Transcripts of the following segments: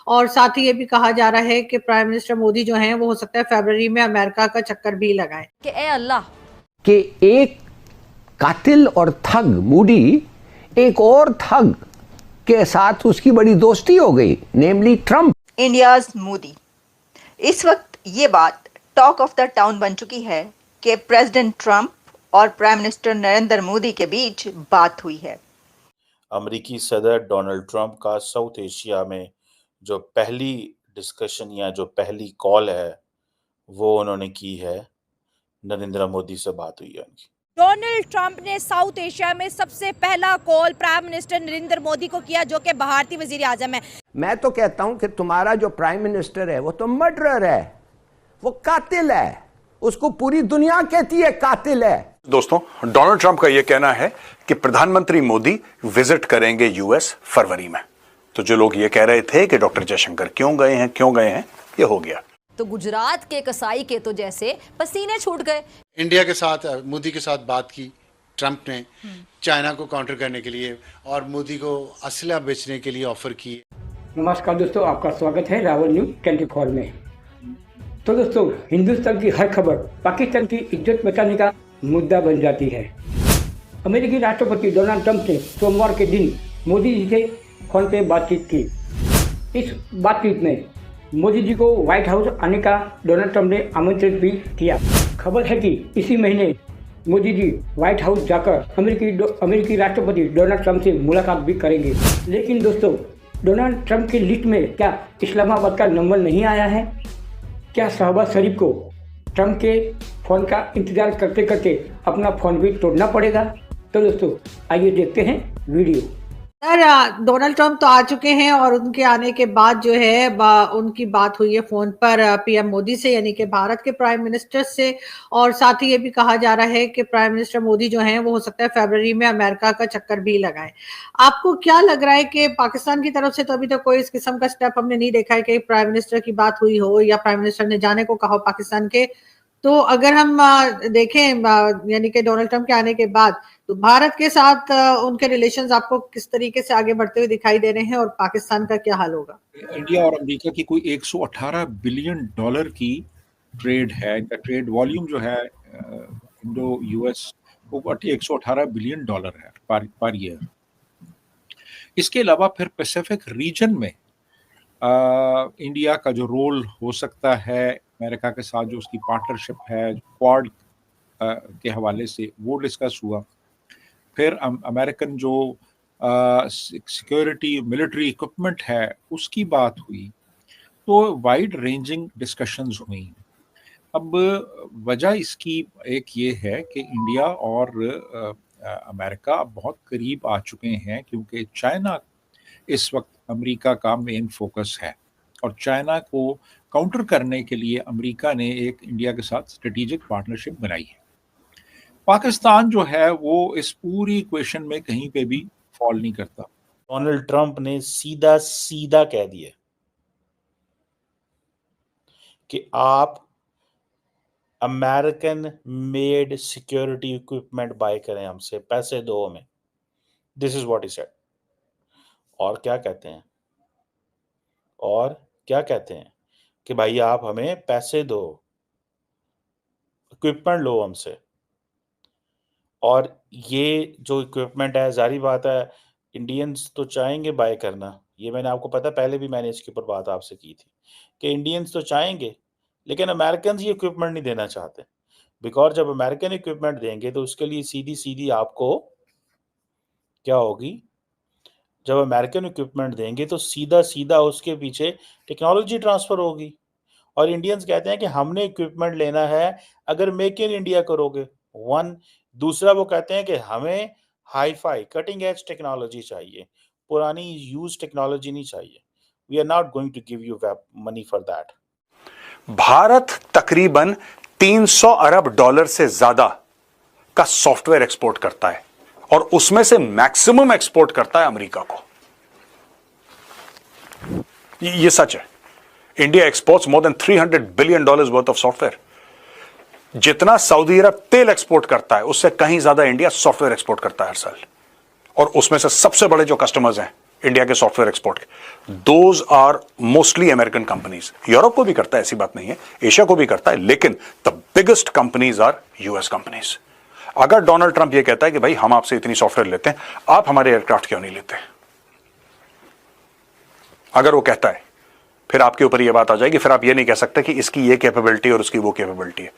और साथ ही ये भी कहा जा रहा है कि प्राइम मिनिस्टर मोदी जो हैं वो हो सकता है फरवरी में अमेरिका का चक्कर भी लगाएं। कि ए अल्लाह कि एक कातिल और ठग मूडी एक और ठग के साथ उसकी बड़ी दोस्ती हो गई, नेमली ट्रंप। इंडियाज मोदी। इस वक्त ये बात टॉक ऑफ द टाउन बन चुकी है कि प्रेसिडेंट ट्रंप और प्राइम मिनिस्टर नरेंद्र मोदी के बीच बात हुई है। अमेरिकी सदर डोनाल्ड ट्रंप का साउथ एशिया में जो पहली डिस्कशन या जो पहली कॉल है वो उन्होंने की है, नरेंद्र मोदी से बात हुई है उनकी। डोनाल्ड ट्रंप ने साउथ एशिया में सबसे पहला call prime minister Narendra Modi को किया, जो कि भारतीय वजीर आजम है। मैं तो कहता हूं कि तुम्हारा जो प्राइम मिनिस्टर है वो तो मर्डरर है, वो कातिल है, उसको पूरी दुनिया कहती है कातिल है। दोस्तों, डोनाल्ड ट्रंप का यह कहना है कि प्रधानमंत्री मोदी विजिट करेंगे यूएस फरवरी में। तो जो लोग ये कह रहे थे कि डॉक्टर जयशंकर क्यों गए हैं, ये हो गया। तो गुजरात के कसाई के तो जैसे पसीने छूट गए। इंडिया के साथ मोदी के साथ बात की ट्रंप ने चाइना को काउंटर करने के लिए और मोदी को असला बेचने के लिए ऑफर की। नमस्कार दोस्तों, आपका स्वागत है रावल न्यूज 24 में। तो दोस्तों, हिंदुस्तान की हर खबर पाकिस्तान की इज्जत बचाने का मुद्दा बन जाती है। अमेरिकी राष्ट्रपति डोनाल्ड ट्रंप ने सोमवार के दिन मोदी जी से फोन पे बातचीत की। इस बातचीत में मोदी जी को व्हाइट हाउस आने का डोनाल्ड ट्रंप ने आमंत्रित भी किया। खबर है कि इसी महीने मोदी जी व्हाइट हाउस जाकर अमेरिकी राष्ट्रपति डोनाल्ड ट्रंप से मुलाकात भी करेंगे। लेकिन दोस्तों, डोनाल्ड ट्रंप की लिस्ट में क्या इस्लामाबाद का नंबर नहीं आया है? क्या शहबाज शरीफ को ट्रंप के फ़ोन का इंतजार करते करते अपना फ़ोन भी तोड़ना पड़ेगा? तो दोस्तों, आइए देखते हैं वीडियो। सर, डोनाल्ड ट्रंप तो आ चुके हैं और उनके आने के बाद जो है उनकी बात हुई है फोन पर पीएम मोदी से, यानी कि भारत के प्राइम मिनिस्टर से। और साथ ही ये भी कहा जा रहा है कि प्राइम मिनिस्टर मोदी जो हैं वो हो सकता है फरवरी में अमेरिका का चक्कर भी लगाएं। आपको क्या लग रहा है कि पाकिस्तान की तरफ से तो अभी तक कोई इस किस्म का स्टेप हमने नहीं देखा है कि प्राइम मिनिस्टर की बात हुई हो या प्राइम मिनिस्टर ने जाने को कहा हो पाकिस्तान के। तो अगर हम देखें यानी कि डोनाल्ड ट्रंप के आने के बाद तो भारत के साथ उनके रिलेशंस आपको किस तरीके से आगे बढ़ते हुए दिखाई दे रहे हैं और पाकिस्तान का क्या हाल होगा? इंडिया और अमेरिका की कोई 118 बिलियन डॉलर की ट्रेड है। ट्रेड वॉल्यूम जो है इंडो यूएस वो 118 बिलियन डॉलर है पर ईयर। इसके अलावा फिर पैसिफिक रीजन में इंडिया का जो रोल हो सकता है, अमेरिका के साथ जो उसकी पार्टनरशिप है क्वाड के हवाले से, वो डिस्कस हुआ। फिर अमेरिकन जो सिक्योरिटी मिलिट्री इक्विपमेंट है उसकी बात हुई। तो वाइड रेंजिंग डिस्कशंस हुई। अब वजह इसकी एक ये है कि इंडिया और अमेरिका अब बहुत करीब आ चुके हैं, क्योंकि चाइना इस वक्त अमेरिका का मेन फोकस है और चाइना को काउंटर करने के लिए अमेरिका ने एक इंडिया के साथ स्ट्रेटेजिक पार्टनरशिप बनाई है। पाकिस्तान जो है वो इस पूरी इक्वेशन में कहीं पे भी फॉल नहीं करता। डोनाल्ड ट्रंप ने सीधा सीधा कह दिया कि आप American made security equipment buy करें हमसे, पैसे दो हमें। This is what he said. और क्या कहते हैं कि भाई आप हमें पैसे दो, इक्विपमेंट लो हमसे। और ये जो इक्विपमेंट है, जारी बात है इंडियंस तो चाहेंगे बाय करना। ये मैंने आपको पता, पहले भी मैंने इसके ऊपर बात आपसे की थी कि इंडियंस तो चाहेंगे, लेकिन अमेरिकन ये इक्विपमेंट नहीं देना चाहते। बिकॉज जब अमेरिकन इक्विपमेंट देंगे तो उसके लिए सीधी आपको क्या होगी, जब अमेरिकन इक्विपमेंट देंगे तो सीधा उसके पीछे टेक्नोलॉजी ट्रांसफ़र होगी। और इंडियंस कहते हैं कि हमने इक्विपमेंट लेना है अगर मेक इन इंडिया करोगे। दूसरा वो कहते हैं कि हमें हाई-फाई कटिंग एज टेक्नोलॉजी चाहिए, पुरानी यूज टेक्नोलॉजी नहीं चाहिए। We are not going to give you money for that. Bharat तकरीबन 300 अरब डॉलर से ज्यादा का सॉफ्टवेयर एक्सपोर्ट करता है और उसमें से मैक्सिमम एक्सपोर्ट करता है अमेरिका को। ये सच है। India exports more than $300 billion worth of software. जितना सऊदी अरब तेल एक्सपोर्ट करता है उससे कहीं ज्यादा इंडिया सॉफ्टवेयर एक्सपोर्ट करता है हर साल। और उसमें से सबसे बड़े जो कस्टमर्स हैं इंडिया के सॉफ्टवेयर एक्सपोर्ट के, those are mostly American companies. Europe को भी करता है, ऐसी बात नहीं है, एशिया को भी करता है, लेकिन the biggest companies are US companies. अगर डोनाल्ड ट्रंप ये कहता है कि भाई हम आपसे इतनी सॉफ्टवेयर लेते हैं, आप हमारे एयरक्राफ्ट क्यों नहीं लेते, अगर वो कहता है, फिर आपके ऊपर ये बात आ जाएगी, फिर आप ये नहीं कह सकते कि इसकी ये कैपेबिलिटी और उसकी वो कैपेबिलिटी है,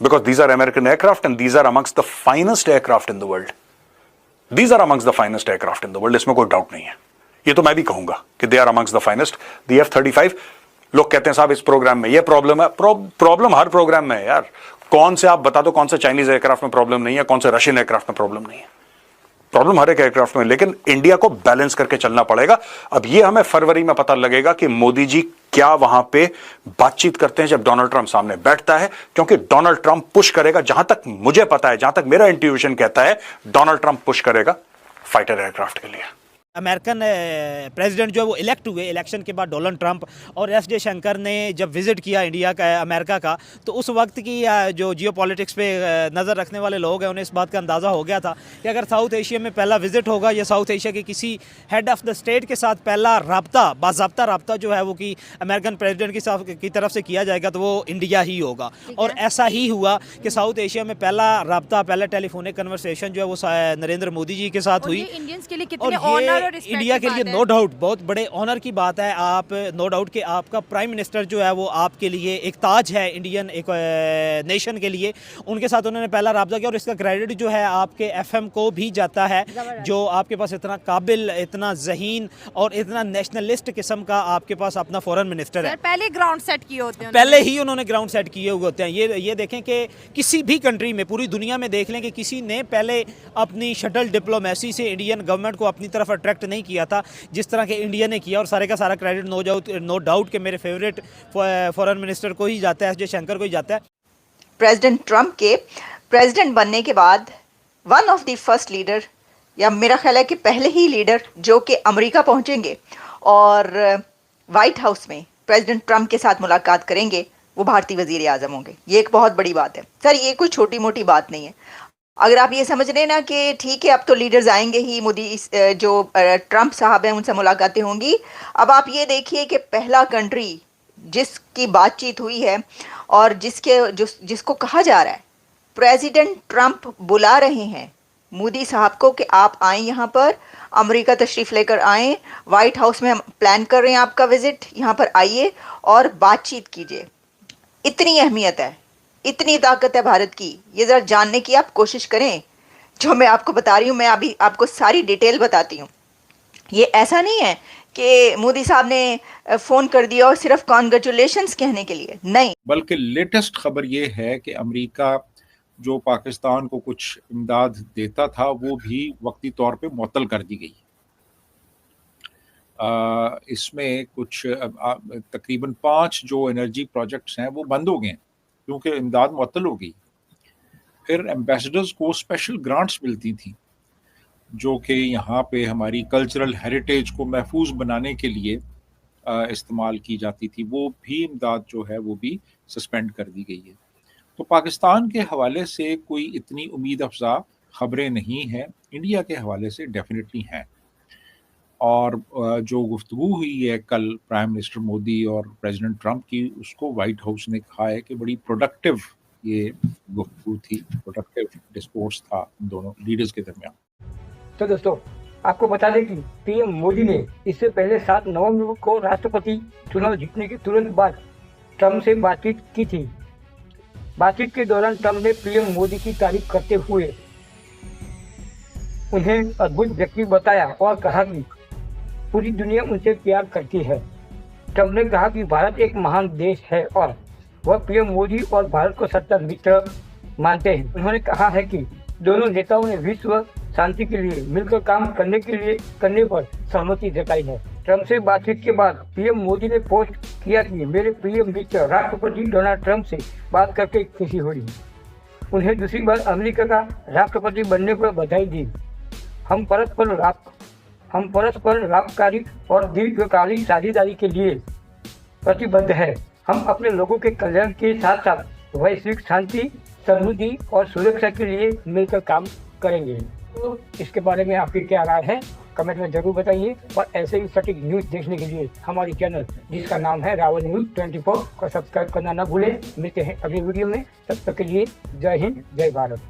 because these are American aircraft and these are amongst the finest aircraft in the world. These are amongst the finest aircraft in the world, इसमें कोई डाउट नहीं है। ये तो मैं भी कहूंगा कि they are amongst the finest. The F-35, लोग कहते हैं साहब इस प्रोग्राम में ये प्रॉब्लम है, प्रॉब्लम हर प्रोग्राम में है यार। कौन से आप बता दो कौन से चाइनीज एयरक्राफ्ट में प्रॉब्लम नहीं है, कौन से रशियन एयरक्राफ्ट में प्रॉब्लम नहीं है, प्रॉब्लम हर एक एयरक्राफ्ट में, लेकिन इंडिया को बैलेंस करके चलना पड़ेगा। अब ये हमें फरवरी में पता लगेगा कि मोदी जी क्या वहां पे बातचीत करते हैं जब डोनाल्ड ट्रंप सामने बैठता है, क्योंकि डोनाल्ड ट्रंप पुश करेगा, जहां तक मुझे पता है, जहां तक मेरा इंट्यूशन कहता है, डोनाल्ड ट्रंप पुश करेगा फाइटर एयरक्राफ्ट के लिए। अमेरिकन प्रेसिडेंट जो है वो इलेक्ट हुए, इलेक्शन के बाद डोनाल्ड ट्रंप और एस जयशंकर ने जब विज़िट किया इंडिया का, अमेरिका का, तो उस वक्त की जो जियोपॉलिटिक्स पे नज़र रखने वाले लोग हैं उन्हें इस बात का अंदाज़ा हो गया था कि अगर साउथ एशिया में पहला विज़िट होगा या साउथ एशिया के किसी हेड ऑफ़ द स्टेट के साथ पहला रब्ता, बाज़ाब्ता रब्ता जो है वो कि अमेरिकन प्रेसिडेंट की तरफ से किया जाएगा तो वो इंडिया ही होगा। और ऐसा ही हुआ कि साउथ एशिया में पहला रब्ता, पहला टेलीफोनिक कन्वर्सेशन जो है वो नरेंद्र मोदी जी के साथ हुई। इंडियंस के लिए कितने ऑनर और रिस्पेक्ट इंडिया के लिए नो डाउट बहुत बड़े ऑनर की बात है। आप नो डाउट कि आपका प्राइम मिनिस्टर जो है वो आपके लिए एक ताज है इंडियन एक नेशन के लिए, उनके साथ उन्होंने पहला राब्ता किया और इसका क्रेडिट जो है आपके एफएम को भी जाता है, जो आपके पास इतना काबिल, इतना ज़हीन और इतना नेशनलिस्ट किस्म का आपके पास अपना फॉरेन मिनिस्टर है। पहले ग्राउंड सेट किए होते हैं, पहले ही उन्होंने ग्राउंड सेट किए हुए होते हैं। ये देखें कि किसी भी कंट्री में, पूरी दुनिया में देख लें कि किसी ने पहले अपनी शटल डिप्लोमेसी से इंडियन गवर्नमेंट को अपनी तरफ अट्रैक्ट नहीं किया था जिस तरह के इंडिया ने किया। और सारे का सारा क्रेडिट नो डाउट कि मेरे फेवरेट फॉरेन मिनिस्टर को ही जाता है, एस जयशंकर को ही जाता है। प्रेसिडेंट ट्रंप के प्रेसिडेंट बनने के बाद one of the first leader, या मेरा ख्याल है कि पहले ही लीडर जो कि अमेरिका पहुंचेंगे और वाइट हाउस में प्रेसिडेंट ट्रंप के साथ मुलाकात करेंगे, वो भारतीय वजीर आज़म होंगे। ये एक बहुत बड़ी बात है सर, ये कोई छोटी मोटी बात नहीं है। अगर आप ये समझ रहे हैं ना कि ठीक है अब तो लीडर्स आएंगे ही, मोदी जो ट्रंप साहब हैं उनसे मुलाकातें होंगी, अब आप ये देखिए कि पहला कंट्री जिसकी बातचीत हुई है और जिसको कहा जा रहा है प्रेसिडेंट ट्रंप बुला रहे हैं मोदी साहब को कि आप आएँ यहाँ पर, अमेरिका तशरीफ़ लेकर आएँ, वाइट हाउस में हम प्लान कर रहे हैं आपका विज़िट, यहाँ पर आइए और बातचीत कीजिए। इतनी अहमियत है, इतनी ताकत है भारत की, ये ज़रा जानने की आप कोशिश करें। जो मैं आपको बता रही हूँ, मैं अभी आपको सारी डिटेल बताती हूँ। ये ऐसा नहीं है कि मोदी साहब ने फ़ोन कर दिया और सिर्फ कॉन्ग्रेचुलेशंस कहने के लिए, नहीं, बल्कि लेटेस्ट खबर ये है कि अमेरिका जो पाकिस्तान को कुछ इमदाद देता था वो भी वक्ती तौर पे मुअत्तल कर दी गई। इसमें कुछ तकरीबन 5 जो एनर्जी प्रोजेक्ट्स हैं वो बंद हो गए हैं क्योंकि इमदाद मुअत्तल हो गई। फिर एम्बेसडर्स को स्पेशल ग्रांट्स मिलती थी जो कि यहाँ पे हमारी कल्चरल हेरिटेज को महफूज बनाने के लिए इस्तेमाल की जाती थी, वो भी इमदाद जो है वो भी सस्पेंड कर दी गई है। तो पाकिस्तान के हवाले से कोई इतनी उम्मीद अफजा खबरें नहीं हैं, इंडिया के हवाले से डेफिनेटली हैं। और जो गुफ्तगू हुई है कल प्राइम मिनिस्टर मोदी और प्रेसिडेंट ट्रंप की, उसको वाइट हाउस ने कहा है कि बड़ी प्रोडक्टिव ये गुफ्तगू थी, प्रोडक्टिव डिस्कोर्स था दोनों लीडर्स के दरमियान। तो दोस्तों आपको बता दें कि पीएम मोदी ने इससे पहले 7 नवंबर को राष्ट्रपति चुनाव जीतने के तुरंत बाद ट्रंप से बातचीत की थी। बातचीत के दौरान ट्रंप ने पीएम मोदी की तारीफ करते हुए उन्हें अद्भुत व्यक्ति बताया और कहा कि पूरी दुनिया उनसे प्यार करती है। ट्रंप ने कहा कि भारत एक महान देश है और वह पीएम मोदी और भारत को सच्चा मित्र मानते हैं। उन्होंने कहा है कि दोनों नेताओं ने विश्व शांति के लिए मिलकर काम करने पर सहमति जताई है। ट्रंप से बातचीत के बाद पीएम मोदी ने पोस्ट किया कि मेरे प्रिय मित्र राष्ट्रपति डोनाल्ड ट्रंप से बात करके खुशी हुई। उन्हें दूसरी बार अमेरिका का राष्ट्रपति बनने पर बधाई दी। हम परस्पर लाभकारी और दीर्घकालीन साझेदारी के लिए प्रतिबद्ध हैं। हम अपने लोगों के कल्याण के साथ साथ वैश्विक शांति, समृद्धि और सुरक्षा के लिए मिलकर काम करेंगे। तो इसके बारे में आपकी क्या राय है, कमेंट में जरूर बताइए और ऐसे ही सटीक न्यूज देखने के लिए हमारे चैनल जिसका नाम है रावल न्यूज 24 को सब्सक्राइब करना न भूलें। मिलते हैं अगले वीडियो में, तब तक के लिए जय हिंद जय भारत।